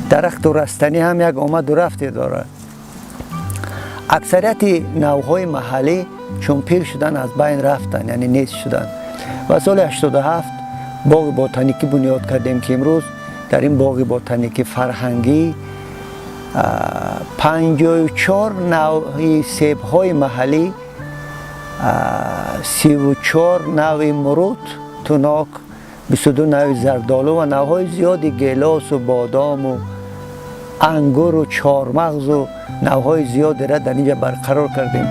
درخت رستنی هم یک آمد و رفتی داره. اکثریت نوهای محلی چون پیر شدن از بین رفتن، یعنی نیست شدن. و سال 87 باغ بوتانیکی بنیاد کردیم که امروز در این باغ بوتانیکی فرهنگی 54 نوع سیب های محلی، 34 نوع مرود، توناک، 22 نوع زردالو و نوهای زیادی گیلاس و بادام و انگور و چهارمغز و نوهای زیادی را در اینجا برقرار کردیم.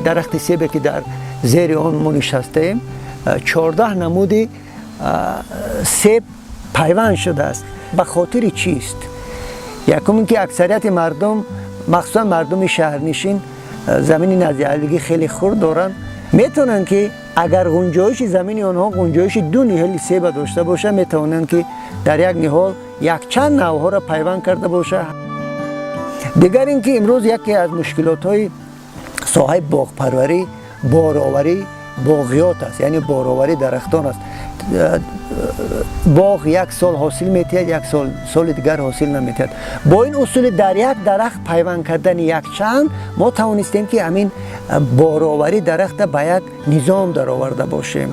درخت سیبی که در زیر آن ما نشستیم 14 نمودی سیب پیوند شده است. به خاطر چیست؟ یکم اینکه اکثریت مردم، مخصوصا مردم شهرنشین، زمین نزدیکی خیلی خرد دارن، میتونن که اگر گنجایش زمین آنها گنجایش 2 نهال سیب داشته باشه، میتونن که در یک نهال یک چند نوها را پیوند کرده باشه. دیگر اینکه امروز یکی از مشکلات های ساحه باغپروری بارآوری باغیات است، یعنی بارآوری درختان است. باغ یک سال حاصل میتید، یک سال دیگر حاصل نمیتید. با این اصول در یک درخت پیوند کردن یک چند، ما توانستیم که همین بارآوری درخت به یک نظام در آورده باشیم.